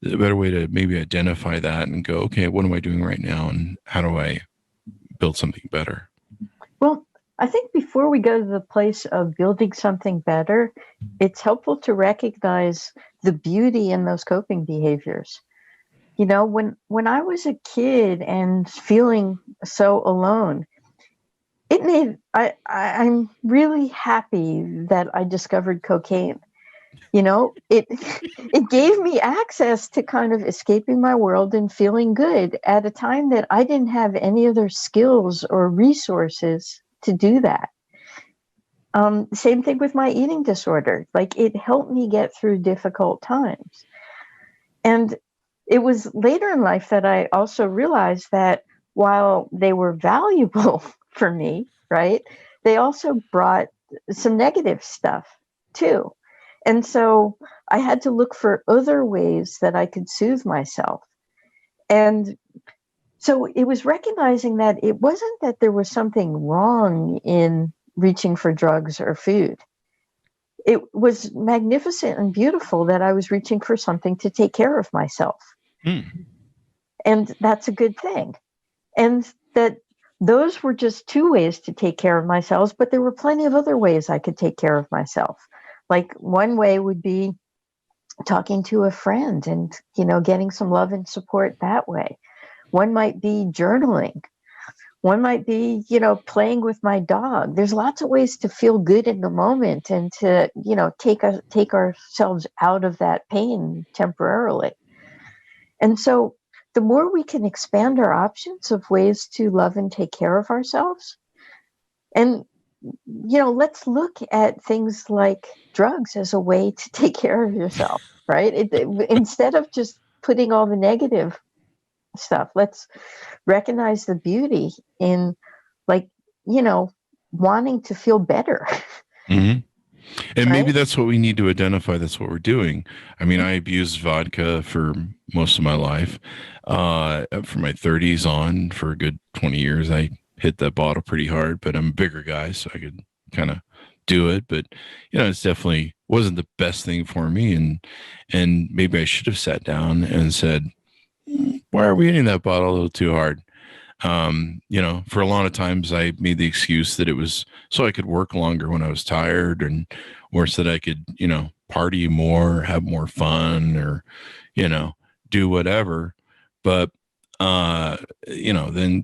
a better way to maybe identify that and go, okay, what am I doing right now, and how do I build something better? Well, I think before we go to the place of building something better, it's helpful to recognize the beauty in those coping behaviors. When I was a kid and feeling so alone, I'm really happy that I discovered cocaine. It gave me access to kind of escaping my world and feeling good at a time that I didn't have any other skills or resources to do that. Same thing with my eating disorder. Like, it helped me get through difficult times. And it was later in life that I also realized that while they were valuable for me, right, they also brought some negative stuff too. And so I had to look for other ways that I could soothe myself. And so it was recognizing that it wasn't that there was something wrong in reaching for drugs or food. It was magnificent and beautiful that I was reaching for something to take care of myself. And that's a good thing. And that those were just two ways to take care of myself, but there were plenty of other ways I could take care of myself. Like, one way would be talking to a friend and, getting some love and support that way. One might be journaling. One might be, playing with my dog. There's lots of ways to feel good in the moment and to, take ourselves out of that pain temporarily. And so the more we can expand our options of ways to love and take care of ourselves, and, let's look at things like drugs as a way to take care of yourself, right? Instead of just putting all the negative stuff, let's recognize the beauty in, wanting to feel better. Mm-hmm. And right? maybe that's what we need to identify. That's what we're doing. I mean, I abused vodka for most of my life. From my 30s on, for a good 20 years, I hit that bottle pretty hard, but I'm a bigger guy, so I could kind of do it. But, it's definitely wasn't the best thing for me. And maybe I should have sat down and said, why are we hitting that bottle a little too hard? For a lot of times I made the excuse that it was so I could work longer when I was tired, or so that I could, party more, have more fun, or, do whatever. But,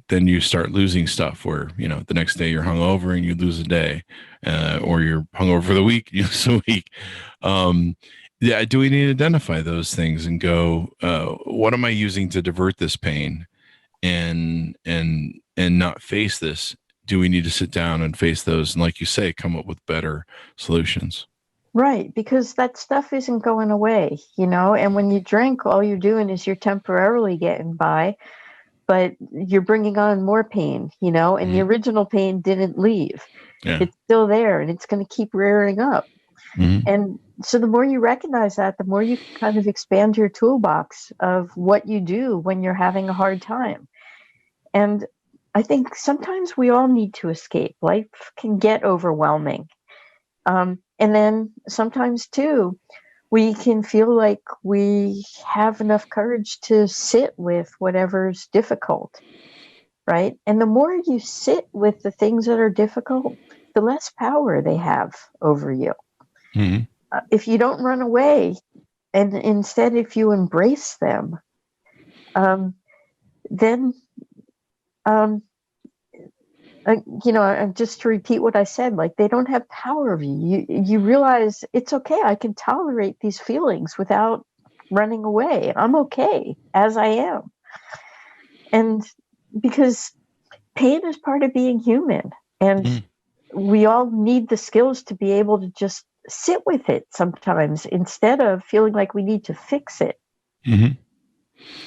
then you start losing stuff where, the next day you're hungover and you lose a day, or you're hungover for the week, you lose a week. Do we need to identify those things and go, what am I using to divert this pain? And not face this? Do we need to sit down and face those, and, like you say, come up with better solutions? Right, because that stuff isn't going away, and when you drink, all you're doing is you're temporarily getting by, but you're bringing on more pain, and the original pain didn't leave. Yeah. It's still there, and it's going to keep rearing up. Mm-hmm. And so the more you recognize that, the more you kind of expand your toolbox of what you do when you're having a hard time. And I think sometimes we all need to escape. Life can get overwhelming. And then sometimes, too, we can feel like we have enough courage to sit with whatever's difficult, right? And the more you sit with the things that are difficult, the less power they have over you. Mm-hmm. If you don't run away, and instead if you embrace them, then just to repeat what I said, like they don't have power over you. You realize it's okay. I can tolerate these feelings without running away. I'm okay as I am. And because pain is part of being human, and we all need the skills to be able to just sit with it sometimes instead of feeling like we need to fix it. Mm-hmm.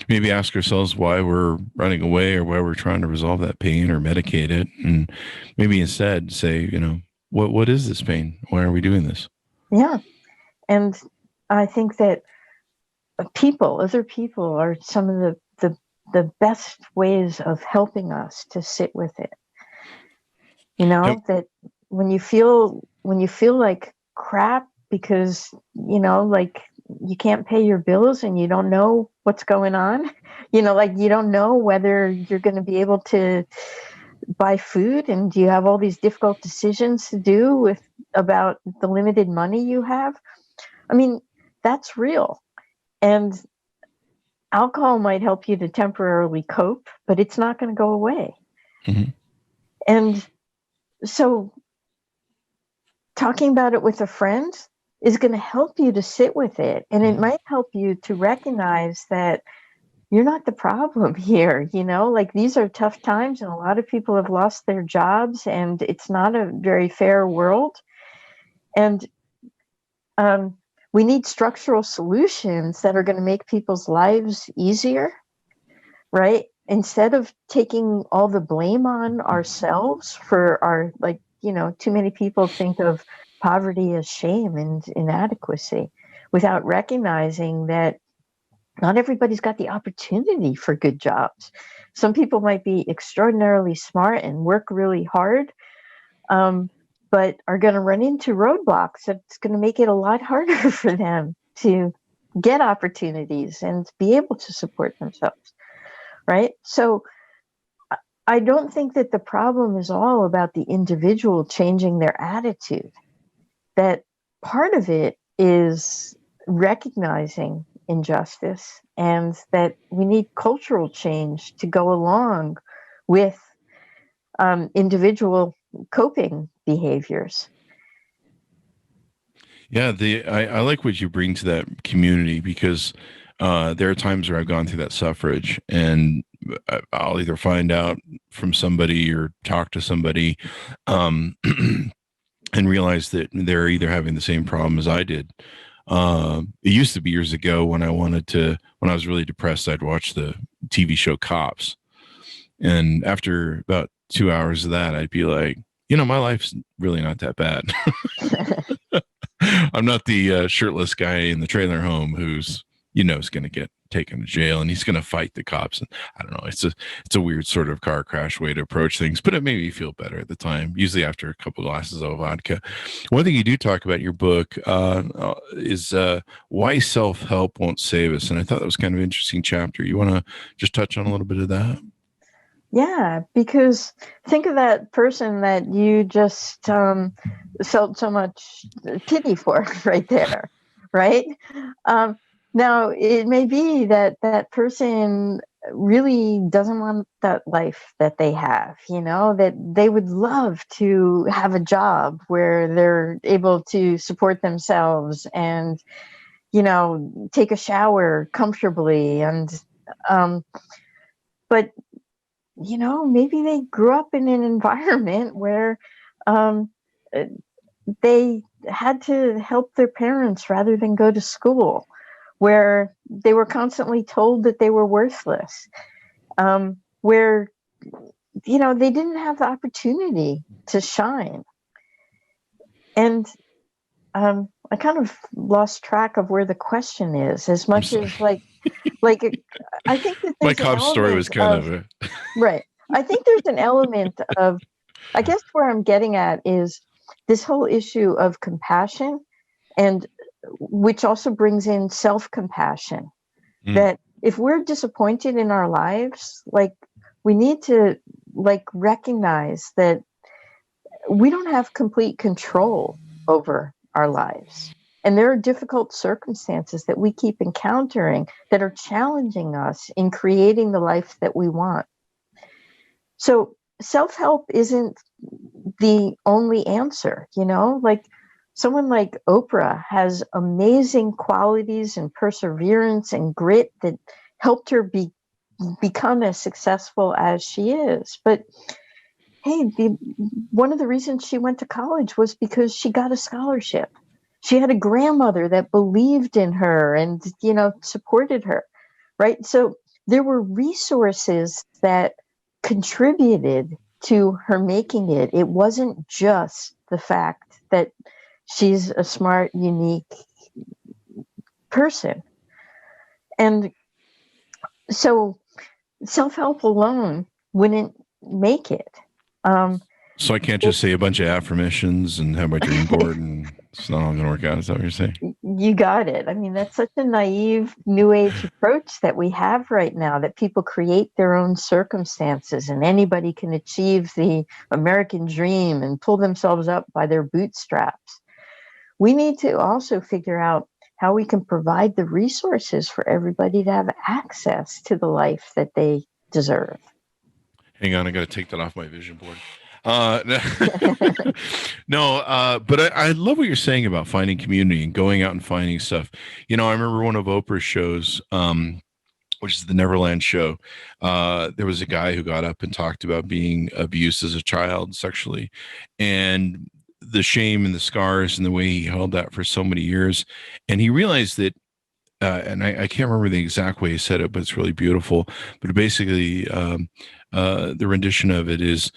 Maybe ask ourselves why we're running away or why we're trying to resolve that pain or medicate it. And maybe instead say, what is this pain? Why are we doing this? Yeah. And I think that other people are some of the best ways of helping us to sit with it. That when you feel like crap because, like you can't pay your bills and you don't know what's going on, like you don't know whether you're going to be able to buy food, and you have all these difficult decisions to do about the limited money you have. I mean, that's real. And alcohol might help you to temporarily cope, but it's not going to go away. Mm-hmm. And so talking about it with a friend is going to help you to sit with it. And it might help you to recognize that you're not the problem here. Like these are tough times and a lot of people have lost their jobs and it's not a very fair world. And we need structural solutions that are going to make people's lives easier, right? Instead of taking all the blame on ourselves for our, too many people think of poverty as shame and inadequacy without recognizing that not everybody's got the opportunity for good jobs. Some people might be extraordinarily smart and work really hard, but are going to run into roadblocks that's going to make it a lot harder for them to get opportunities and be able to support themselves, right? So I don't think that the problem is all about the individual changing their attitude. That part of it is recognizing injustice and that we need cultural change to go along with individual coping behaviors. Yeah, I like what you bring to that community because there are times where I've gone through that suffrage and I'll either find out from somebody or talk to somebody and realize that they're either having the same problem as I did. It used to be years ago when I was really depressed, I'd watch the TV show Cops. And after about 2 hours of that, I'd be like, my life's really not that bad. I'm not the shirtless guy in the trailer home who's, is going to get taken to jail and he's going to fight the cops. And I don't know. It's a weird sort of car crash way to approach things, but it made me feel better at the time, usually after a couple of glasses of vodka. One thing you do talk about in your book is why self-help won't save us. And I thought that was kind of an interesting chapter. You want to just touch on a little bit of that? Yeah, because think of that person that you just felt so much pity for right there, right? Now, it may be that that person really doesn't want that life that they have, that they would love to have a job where they're able to support themselves and, take a shower comfortably. And, but maybe they grew up in an environment where they had to help their parents rather than go to school, where they were constantly told that they were worthless, where, they didn't have the opportunity to shine. And I kind of lost track of where the question is, as much as like I think that my there's cop story was kind of right. I think there's an element of, I guess where I'm getting at is this whole issue of compassion, and which also brings in self-compassion. That if we're disappointed in our lives, like we need to recognize that we don't have complete control over our lives. And there are difficult circumstances that we keep encountering that are challenging us in creating the life that we want. So self-help isn't the only answer, like someone like Oprah has amazing qualities and perseverance and grit that helped her become as successful as she is. But hey, one of the reasons she went to college was because she got a scholarship. She had a grandmother that believed in her and, supported her, right? So there were resources that contributed to her making it. It wasn't just the fact that she's a smart, unique person. And so self-help alone wouldn't make it. So I can't just say a bunch of affirmations and have my dream board and it's not all going to work out. Is that what you're saying? You got it. I mean, that's such a naive new age approach that we have right now, that people create their own circumstances and anybody can achieve the American dream and pull themselves up by their bootstraps. We need to also figure out how we can provide the resources for everybody to have access to the life that they deserve. Hang on, I got to take that off my vision board. No, but I love what you're saying about finding community and going out and finding stuff. I remember one of Oprah's shows, which is the Neverland show. There was a guy who got up and talked about being abused as a child sexually and the shame and the scars and the way he held that for so many years. And he realized that, and I can't remember the exact way he said it, but it's really beautiful. But basically, the rendition of it is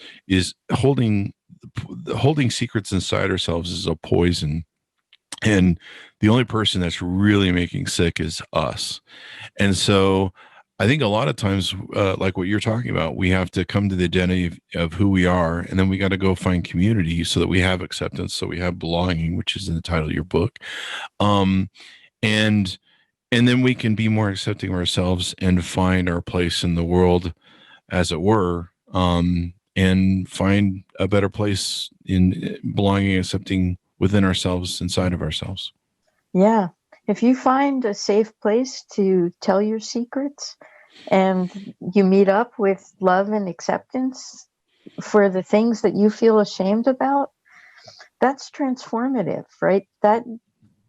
holding secrets inside ourselves is a poison, and the only person that's really making sick is us. And so I think a lot of times, like what you're talking about, we have to come to the identity of who we are, and then we got to go find community so that we have acceptance, so we have belonging, which is in the title of your book, and then we can be more accepting of ourselves and find our place in the world, as it were, and find a better place in belonging, accepting within ourselves, inside of ourselves. Yeah. If you find a safe place to tell your secrets and you meet up with love and acceptance for the things that you feel ashamed about, that's transformative, right? That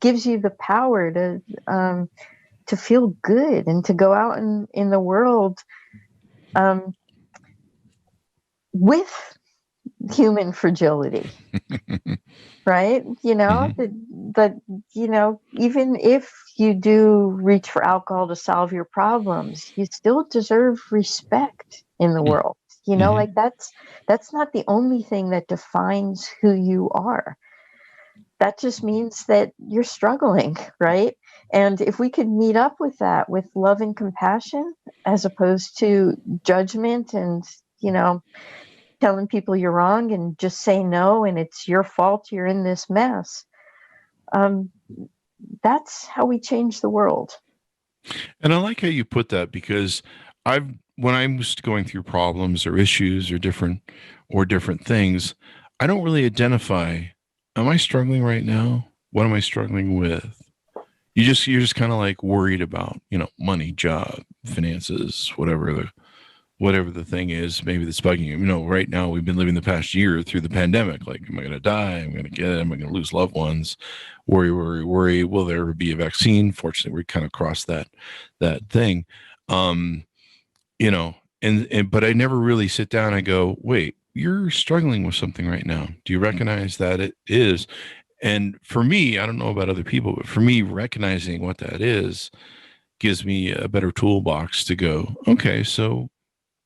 gives you the power to feel good and to go out in the world with human fragility. Right? That even if you do reach for alcohol to solve your problems, you still deserve respect in the world. Like that's not the only thing that defines who you are. That just means that you're struggling, right? And if we could meet up with that with love and compassion, as opposed to judgment and, telling people you're wrong and just say no and it's your fault you're in this mess, that's how we change the world. And I like how you put that, because when I was going through problems or issues or different things, I don't really identify, am I struggling right now? What am I struggling with? You're just kind of like worried about, money, job, finances, whatever the thing is, maybe that's bugging you. Right now we've been living the past year through the pandemic. Like, am I going to die? Am I going to lose loved ones? Worry. Will there ever be a vaccine? Fortunately, we kind of crossed that thing. But I never really sit down and go, wait, you're struggling with something right now. Do you recognize that it is? And for me, I don't know about other people, but for me, recognizing what that is gives me a better toolbox to go, okay, so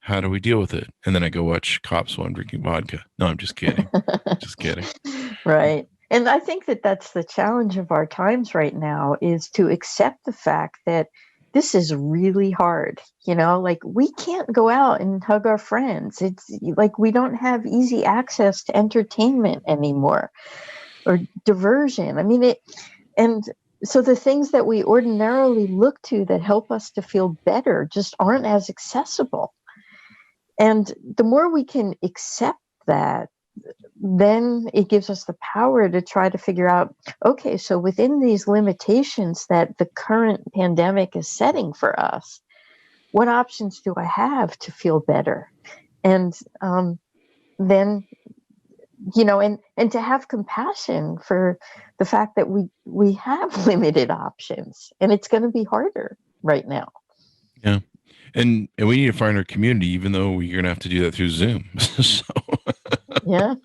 how do we deal with it? And then I go watch cops while I'm drinking vodka. No, I'm just kidding. Just kidding. Right. And I think that that's the challenge of our times right now, is to accept the fact that this is really hard. Like, we can't go out and hug our friends. It's like we don't have easy access to entertainment anymore or diversion. I mean, and so the things that we ordinarily look to that help us to feel better just aren't as accessible. And the more we can accept that, then it gives us the power to try to figure out, okay, so within these limitations that the current pandemic is setting for us, what options do I have to feel better? And then, and to have compassion for the fact that we have limited options, and it's going to be harder right now. Yeah. And we need to find our community, even though we're going to have to do that through Zoom. So Yeah,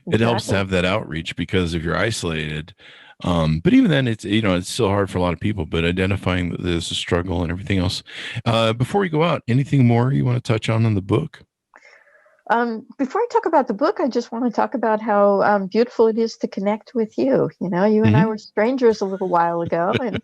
it helps to exactly. have that outreach, because if you're isolated, but even then it's still hard for a lot of people, but identifying that there's a struggle and everything else. Before we go out, anything more you want to touch on in the book? Before I talk about the book, I just want to talk about how beautiful it is to connect with you. You and I were strangers a little while ago, and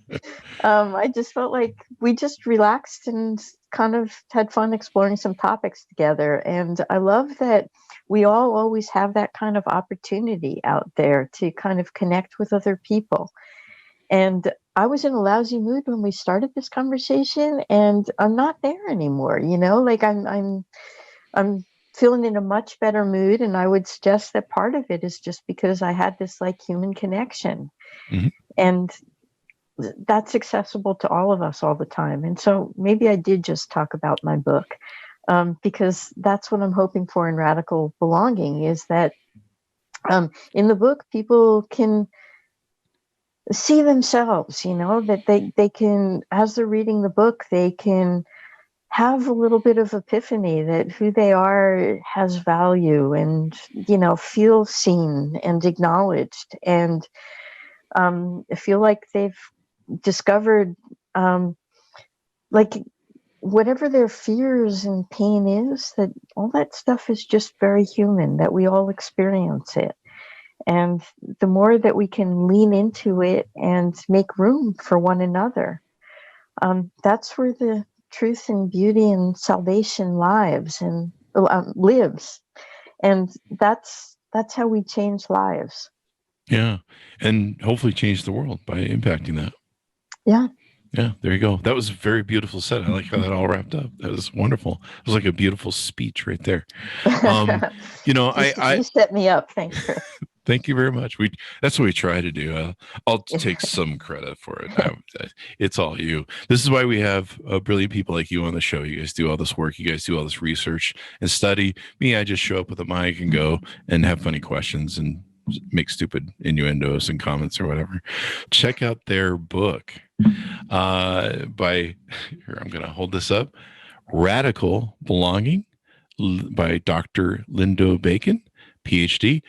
I just felt like we just relaxed and kind of had fun exploring some topics together. And I love that we all always have that kind of opportunity out there to kind of connect with other people. And I was in a lousy mood when we started this conversation, and I'm not there anymore. Like I'm feeling in a much better mood, and I would suggest that part of it is just because I had this like human connection. Mm-hmm. And that's accessible to all of us all the time. And so maybe I did just talk about my book, because that's what I'm hoping for in Radical Belonging, is that in the book, people can see themselves, that they can, as they're reading the book, they can have a little bit of epiphany that who they are has value, and, feel seen and acknowledged, and feel like they've discovered, like, whatever their fears and pain is, that all that stuff is just very human, that we all experience it. And the more that we can lean into it and make room for one another, that's where the truth and beauty and salvation lives. And that's how we change lives. Yeah. And hopefully change the world by impacting that. Yeah. Yeah, there you go. That was very beautiful said. I like how that all wrapped up. That was wonderful. It was like a beautiful speech right there. You set me up. Thanks, Chris. Thank you very much. That's what we try to do. I'll take some credit for it. It's all you. This is why we have brilliant people like you on the show. You guys do all this work. You guys do all this research and study. Me, I just show up with a mic and go and have funny questions and make stupid innuendos and comments or whatever. Check out their book by here. I'm going to hold this up. Radical Belonging by Dr. Lindo Bacon, PhD.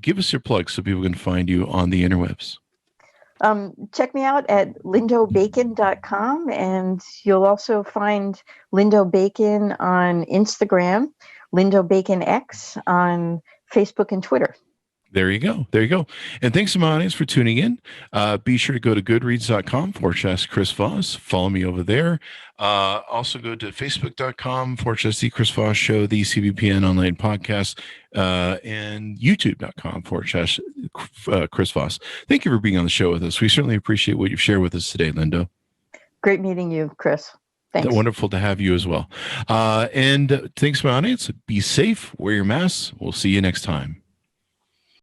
Give us your plug so people can find you on the interwebs. Check me out at lindobacon.com, and you'll also find Lindo Bacon on Instagram, Lindo Bacon X on Facebook and Twitter. There you go. There you go. And thanks to my audience for tuning in. Be sure to go to goodreads.com/Chris Voss. Follow me over there. Also go to facebook.com/The Chris Voss Show, the CVPN online podcast, and youtube.com/Chris Voss. Thank you for being on the show with us. We certainly appreciate what you've shared with us today, Lindo. Great meeting you, Chris. Thanks. Wonderful to have you as well. And thanks to my audience. Be safe. Wear your masks. We'll see you next time.